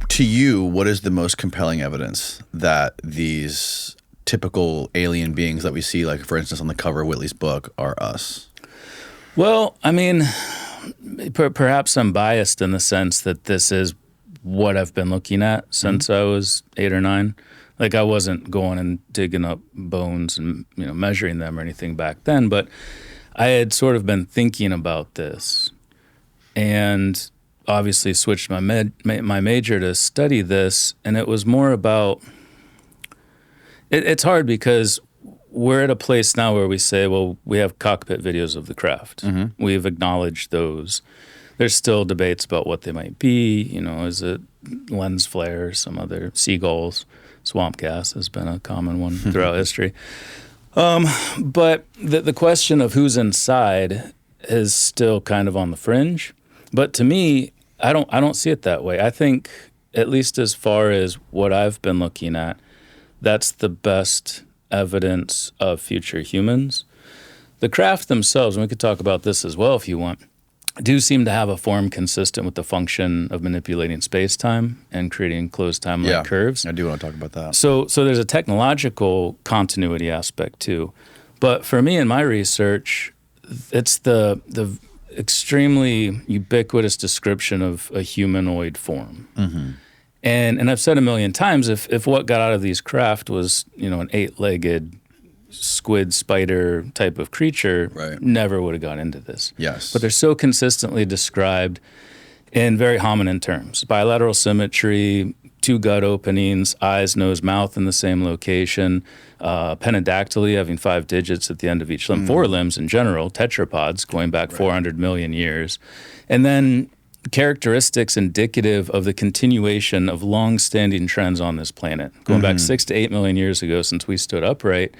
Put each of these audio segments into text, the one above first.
to you, what is the most compelling evidence that these typical alien beings that we see, like for instance on the cover of Whitley's book, are us? Well, I mean, perhaps I'm biased in the sense that this is what I've been looking at since I was 8 or 9. Like, I wasn't going and digging up bones and, measuring them or anything back then, but I had sort of been thinking about this and obviously switched my major to study this, and it was more about it's hard because we're at a place now where we say, well, we have cockpit videos of the craft. We've acknowledged those. There's still debates about what they might be. Is it lens flare, some other seagulls? Swamp gas has been a common one throughout history. But the question of who's inside is still kind of on the fringe. But to me, I don't see it that way. I think, at least as far as what I've been looking at, that's the best evidence of future humans. The craft themselves, and we could talk about this as well if you want, do seem to have a form consistent with the function of manipulating space-time and creating closed time-like curves. I do want to talk about that. So there's a technological continuity aspect too. But for me in my research, it's the extremely ubiquitous description of a humanoid form. And I've said a million times, if what got out of these craft was, an 8-legged squid spider type of creature, never would have got into this. Yes. But they're so consistently described in very hominin terms. Bilateral symmetry, 2 gut openings, eyes, nose, mouth in the same location, penadactyly, having 5 digits at the end of each limb, 4 limbs in general, tetrapods going back 400 million years. And then characteristics indicative of the continuation of long-standing trends on this planet, going back 6 to 8 million years ago since we stood upright.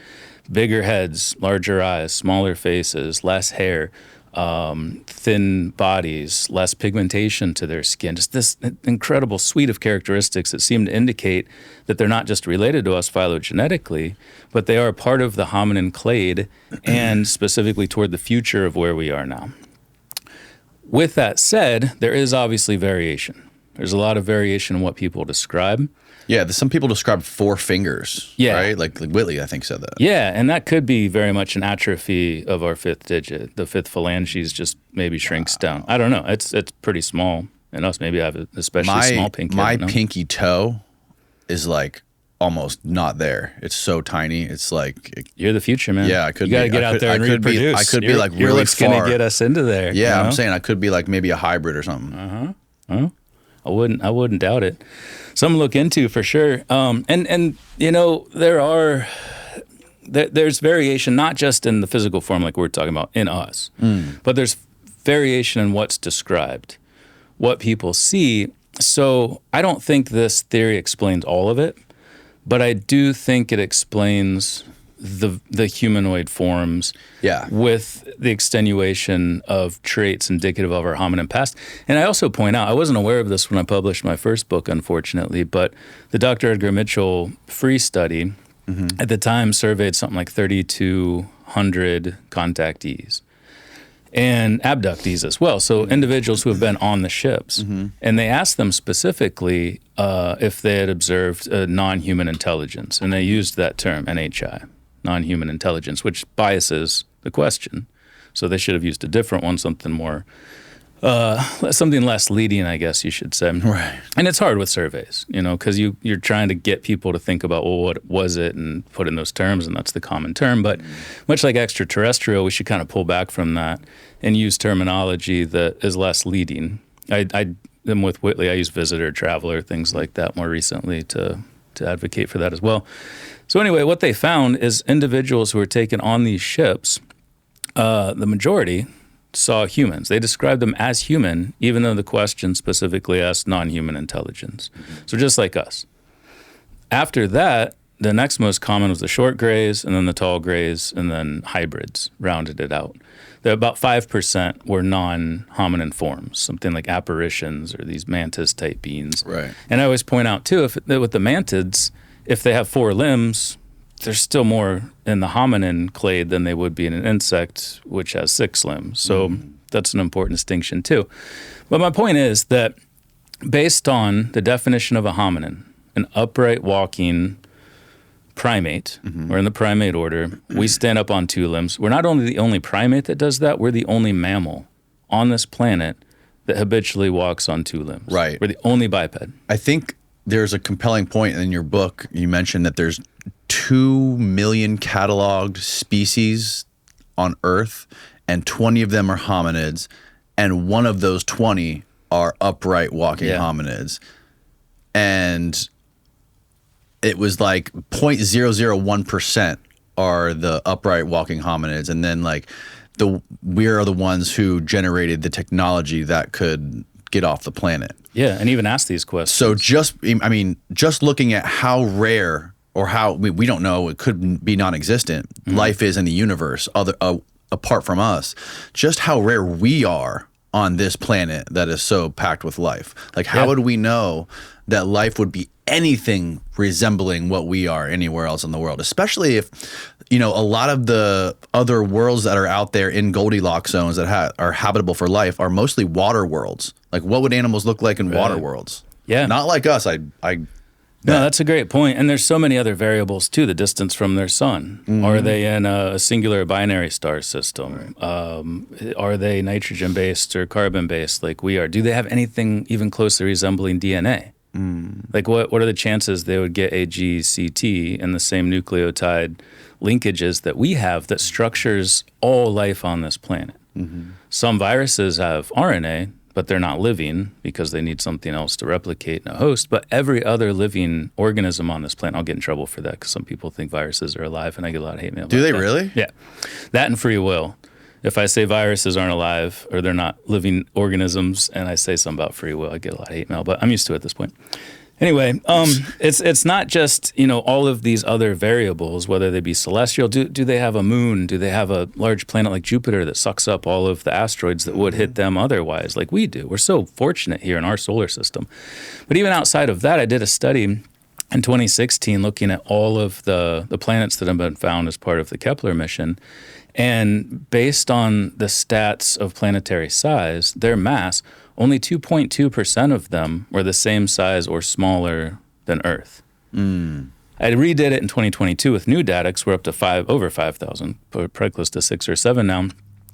Bigger heads, larger eyes, smaller faces, less hair, thin bodies, less pigmentation to their skin. Just this incredible suite of characteristics that seem to indicate that they're not just related to us phylogenetically, but they are part of the hominin clade and specifically toward the future of where we are now. With that said, there is obviously variation. There's a lot of variation in what people describe. Yeah, some people describe 4 fingers, right? Like Whitley, I think, said that. Yeah, and that could be very much an atrophy of our 5th digit. The 5th phalanges just maybe shrinks down. I don't know. It's pretty small in us. Maybe I have an especially small pinky. My pinky toe is like almost not there. It's so tiny. It's like you're the future, man. Yeah, I could. You got to get out there and reproduce. I could be like really your look's far. Gonna get us into there. Yeah, I'm saying I could be like maybe a hybrid or something. I wouldn't doubt it. Something to look into for sure. And there's variation not just in the physical form like we're talking about in us, but there's variation in what's described, what people see. So I don't think this theory explains all of it, but I do think it explains the humanoid forms with the extenuation of traits indicative of our hominin past. And I also point out, I wasn't aware of this when I published my first book, unfortunately, but the Dr. Edgar Mitchell free study at the time surveyed something like 3,200 contactees and abductees as well. So individuals who have been on the ships. And they asked them specifically if they had observed non-human intelligence. And they used that term, NHI, non-human intelligence, which biases the question. So they should have used a different one, something more, something less leading, I guess you should say. Right. And it's hard with surveys, because you're trying to get people to think about, well, what was it, and put in those terms, and that's the common term. But much like extraterrestrial, we should kind of pull back from that and use terminology that is less leading. I am with Whitley. I use visitor, traveler, things like that more recently to advocate for that as well. So anyway, what they found is individuals who were taken on these ships, the majority saw humans. They described them as human, even though the question specifically asked non-human intelligence. So just like us. After that, the next most common was the short grays, and then the tall grays, and then hybrids rounded it out. About 5% were non-hominin forms, something like apparitions or these mantis-type beings. Right. And I always point out, too, with the mantids, if they have 4 limbs, there's still more in the hominin clade than they would be in an insect, which has 6 limbs. So that's an important distinction, too. But my point is that based on the definition of a hominin, an upright walking primate, or in the primate order, we stand up on two limbs. We're not only the only primate that does that, we're the only mammal on this planet that habitually walks on two limbs. Right. We're the only biped. I think there's a compelling point in your book. You mentioned that there's 2 million cataloged species on Earth, and 20 of them are hominids, and one of those 20 are upright walking hominids. And it was like 0.001% are the upright walking hominids, and then like we are the ones who generated the technology that could get off the planet. Yeah, and even ask these questions. So just looking at how rare, or how we don't know, it could be non-existent, life is in the universe apart from us, just how rare we are on this planet that is so packed with life. Like, how would we know that life would be anything resembling what we are anywhere else in the world? Especially if, a lot of the other worlds that are out there in Goldilocks zones that are habitable for life are mostly water worlds. Like, what would animals look like in water worlds? Yeah. Not like us. No, that's a great point. And there's so many other variables too. The distance from their sun. Are they in a singular binary star system? Right. Are they nitrogen-based or carbon-based like we are? Do they have anything even closely resembling DNA? Like what are the chances they would get a GCT in the same nucleotide linkages that we have that structures all life on this planet? Some viruses have RNA, but they're not living because they need something else to replicate in a host. But every other living organism on this planet, I'll get in trouble for that because some people think viruses are alive, and I get a lot of hate mail. Do they that. really? Yeah. That and free will. If I say viruses aren't alive or they're not living organisms and I say something about free will, I get a lot of hate mail, but I'm used to it at this point. Anyway, it's not just, all of these other variables, whether they be celestial. Do they have a moon? Do they have a large planet like Jupiter that sucks up all of the asteroids that would hit them otherwise, like we do? We're so fortunate here in our solar system. But even outside of that, I did a study in 2016 looking at all of the planets that have been found as part of the Kepler mission. And based on the stats of planetary size, their mass, only 2.2% of them were the same size or smaller than Earth. I redid it in 2022 with new data, because we're up to over 5,000, probably close to 6 or 7 now,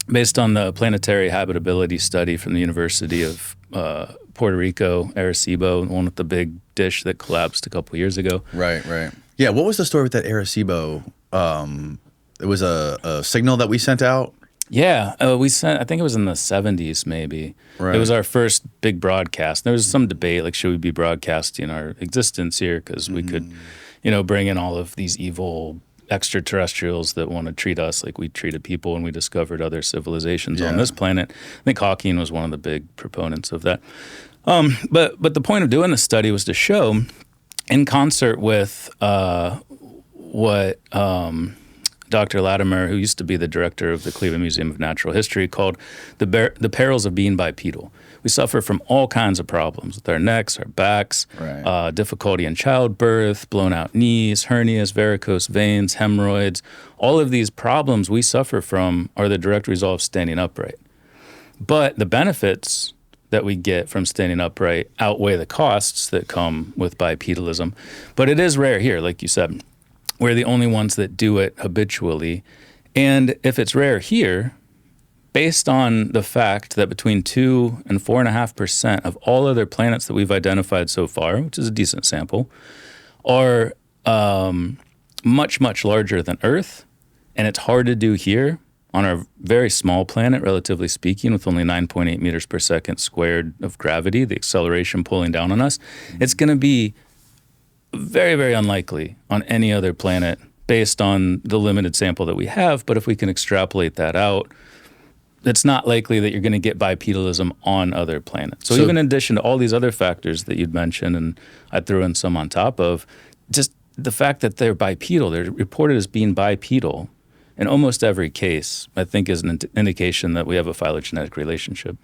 based on the Planetary habitability study from the University of Puerto Rico, Arecibo, the one with the big dish that collapsed a couple years ago. Right. Yeah, what was the story with that Arecibo? It was a signal that we sent out. Yeah, we sent. I think it was in the 70s, maybe. Right. It was our first big broadcast. There was some debate, like, should we be broadcasting our existence here? Because we could, bring in all of these evil extraterrestrials that want to treat us like we treated people when we discovered other civilizations on this planet. I think Hawking was one of the big proponents of that. But the point of doing this study was to show, in concert with what Dr. Latimer, who used to be the director of the Cleveland Museum of Natural History, called the perils of being bipedal. We suffer from all kinds of problems with our necks, our backs, difficulty in childbirth, blown out knees, hernias, varicose veins, hemorrhoids. All of these problems we suffer from are the direct result of standing upright. But the benefits that we get from standing upright outweigh the costs that come with bipedalism. But it is rare here, like you said. We're the only ones that do it habitually. And if it's rare here, based on the fact that between 2 and 4.5% of all other planets that we've identified so far, which is a decent sample, are much, much larger than Earth, and it's hard to do here on our very small planet, relatively speaking, with only 9.8 meters per second squared of gravity, the acceleration pulling down on us, it's going to be very, very unlikely on any other planet based on the limited sample that we have. But if we can extrapolate that out, it's not likely that you're going to get bipedalism on other planets. So even in addition to all these other factors that you'd mentioned, and I threw in some on top of, just the fact that they're bipedal, they're reported as being bipedal in almost every case, I think is an indication that we have a phylogenetic relationship.